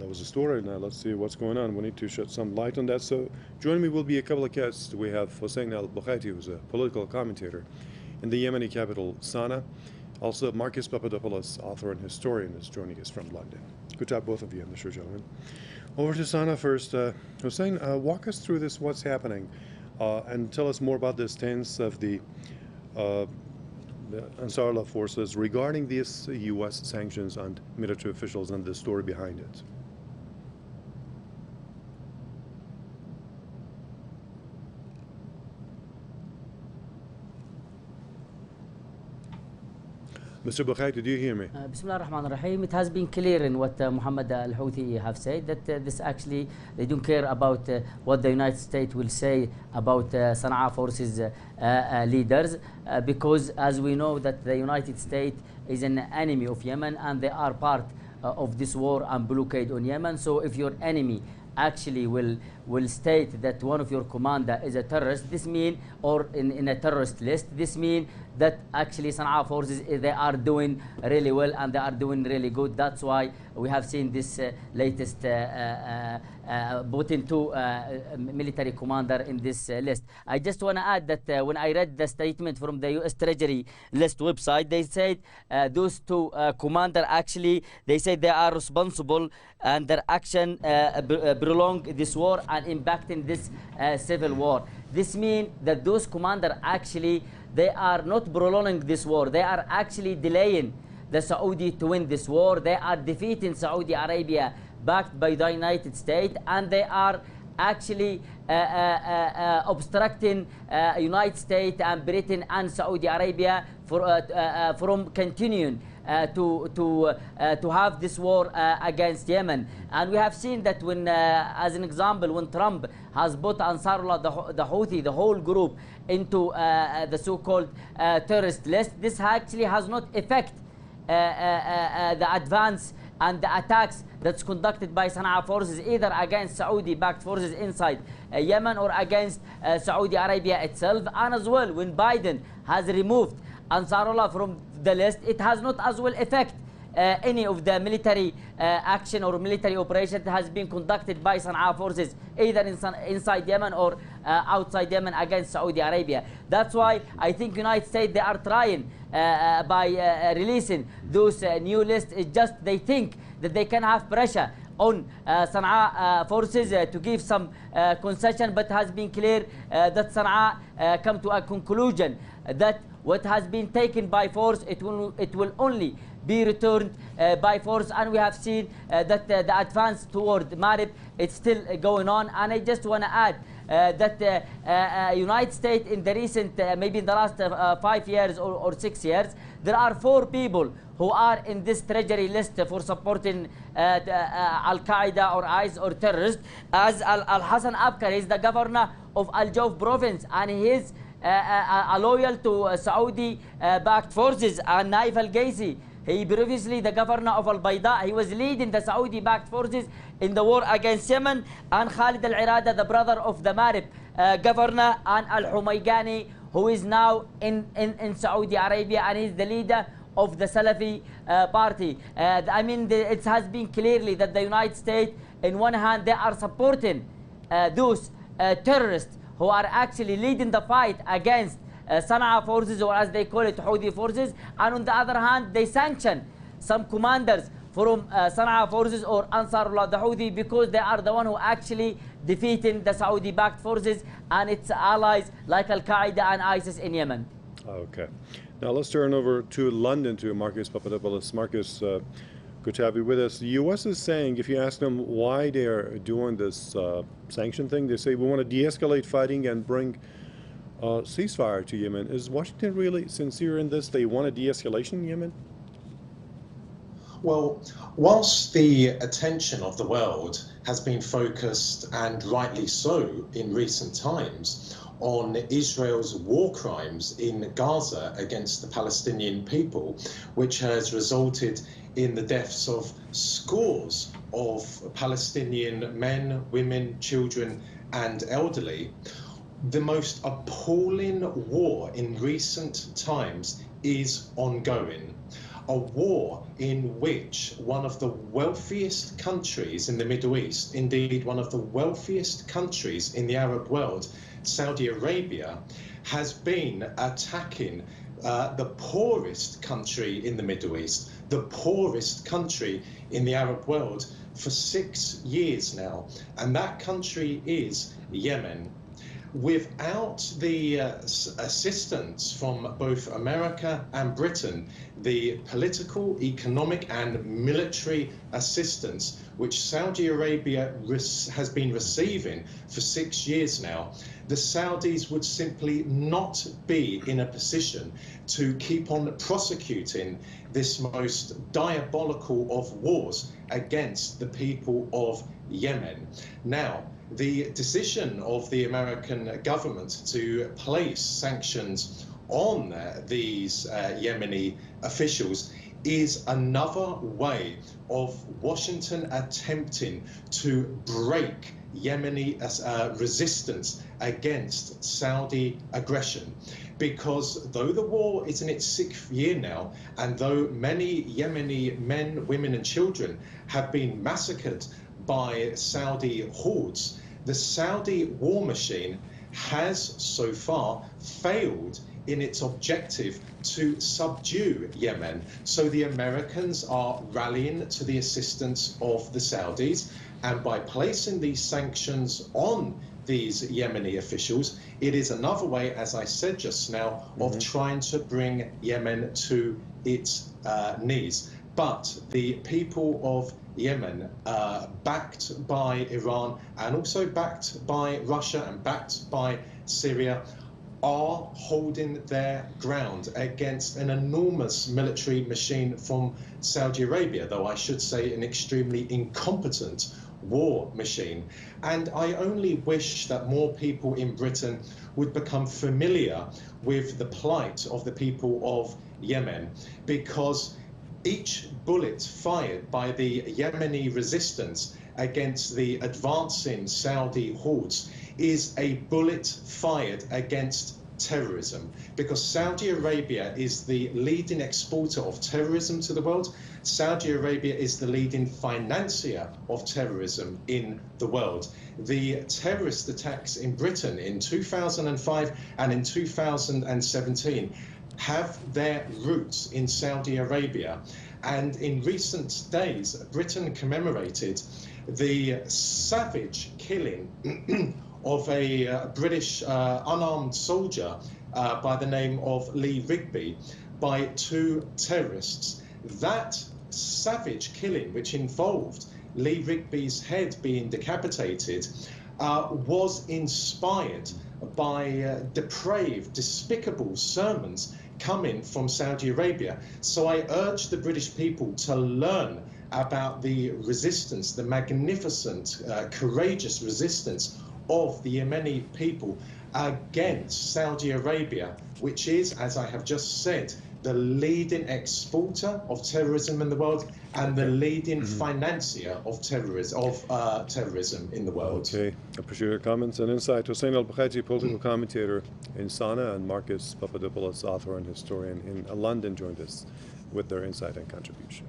That was the story. Now let's see what's going on. We need to shed some light on that. So joining me will be a couple of guests. We have Hossein al-Bukhaiti, who's a political commentator in the Yemeni capital, Sana'a. Also, Marcus Papadopoulos, author and historian, is joining us from London. Good to have both of you on the show, gentlemen. Over to Sana'a first. Hossein, walk us through this, what's happening, and tell us more about the stance of the Ansarullah forces regarding these U.S. sanctions on military officials and the story behind it. Mr. Bukhaiti, do you hear me? Bismillah ar-Rahman ar-Rahim. It has been clear in what Muhammad al-Houthi have said that this actually, they don't care about what the United States will say about Sana'a forces leaders because as we know that the United States is an enemy of Yemen and they are part of this war and blockade on Yemen. So if your enemy actually will state that one of your commander is a terrorist, this mean, or in a terrorist list, this mean that actually Sana'a forces, they are doing really well and they are doing really good. That's why we have seen this latest putting two military commander in this list. I just want to add that when I read the statement from the US Treasury list website, they said those two commander actually, they said they are responsible and their action prolong this war and impacting this civil war. This means that those commander actually, they are not prolonging this war, they are actually delaying the Saudi to win this war. They are defeating Saudi Arabia backed by the United States, and they are actually obstructing United States and Britain and Saudi Arabia from continuing to have this war against Yemen. And we have seen that when, as an example, when Trump has put Ansarullah, the Houthi, the whole group, into the so-called terrorist list, this actually has not affected the advance and the attacks that's conducted by Sana'a forces either against Saudi-backed forces inside Yemen or against Saudi Arabia itself. And as well, when Biden has removed Ansarullah from the list, it has not as well affect any of the military action or military operation that has been conducted by Sana'a forces either inside Yemen or outside Yemen against Saudi Arabia. That's why I think United States, they are trying by releasing those new lists. It's just they think that they can have pressure on Sana'a forces to give some concession, but has been clear that Sana'a come to a conclusion that what has been taken by force, it will only be returned by force. And we have seen that the advance toward Marib, it's still going on. And I just want to add that United States in the recent, maybe in the last 5 years or 6 years, there are 4 people who are in this treasury list for supporting Al-Qaeda or ISIS or terrorists. As Al-Hassan Abkar is the governor of Al-Jawf province, and he is loyal to Saudi-backed forces. And Naif Al-Gaisi, he previously the governor of Al-Bayda, he was leading the Saudi-backed forces in the war against Yemen. And Khalid Al-Irada, the brother of the Marib governor, and Al-Humaygani, who is now in Saudi Arabia and is the leader of the Salafi party. I mean, it has been clearly that the United States, in one hand, they are supporting those terrorists who are actually leading the fight against Sana'a forces, or as they call it, Houthi forces. And on the other hand, they sanction some commanders from Sana'a forces or Ansarullah, the Houthi, because they are the one who actually defeating the Saudi-backed forces and its allies like Al-Qaeda and ISIS in Yemen. Okay. Now let's turn over to London to Marcus Papadopoulos. Marcus, good to have you with us. The U.S. is saying, if you ask them why they are doing this sanction thing, they say we want to de-escalate fighting and bring ceasefire to Yemen. Is Washington really sincere in this? They want a de-escalation in Yemen? Well, whilst the attention of the world has been focused, and rightly so, in recent times, on Israel's war crimes in Gaza against the Palestinian people, which has resulted in the deaths of scores of Palestinian men, women, children, and elderly, the most appalling war in recent times is ongoing. a war in which one of the wealthiest countries in the Middle East, indeed one of the wealthiest countries in the Arab world, Saudi Arabia, has been attacking the poorest country in the Middle East, the poorest country in the Arab world for 6 years now. And that country is Yemen. Without the assistance from both America and Britain, the political, economic and military assistance which Saudi Arabia has been receiving for 6 years now, the Saudis would simply not be in a position to keep on prosecuting this most diabolical of wars against the people of Yemen. Now, the decision of the American government to place sanctions on these Yemeni officials is another way of Washington attempting to break Yemeni resistance against Saudi aggression. Because though the war is in its 6th year now, and though many Yemeni men, women and children have been massacred by Saudi hordes, the Saudi war machine has so far failed in its objective to subdue Yemen. So the Americans are rallying to the assistance of the Saudis, and by placing these sanctions on these Yemeni officials, it is another way, as I said just now, of trying to bring Yemen to its knees. But the people of Yemen, backed by Iran and also backed by Russia and backed by Syria, are holding their ground against an enormous military machine from Saudi Arabia, though I should say an extremely incompetent war machine. And I only wish that more people in Britain would become familiar with the plight of the people of Yemen, because each bullet fired by the Yemeni resistance against the advancing Saudi hordes is a bullet fired against terrorism, because Saudi Arabia is the leading exporter of terrorism to the world. Saudi Arabia is the leading financier of terrorism in the world. The terrorist attacks in Britain in 2005 and in 2017 have their roots in Saudi Arabia. And in recent days, Britain commemorated the savage killing of a British unarmed soldier by the name of Lee Rigby by 2 terrorists. That savage killing, which involved Lee Rigby's head being decapitated, was inspired by depraved, despicable sermons coming from Saudi Arabia. So I urge the British people to learn about the resistance, the magnificent, courageous resistance of the Yemeni people against Saudi Arabia, which is, as I have just said, the leading exporter of terrorism in the world and the leading financier of terrorism in the world. Okay, appreciate your comments and insight. Hussein al-Bukhaiti, political commentator in Sana, and Marcus Papadopoulos, author and historian in London, joined us with their insight and contribution.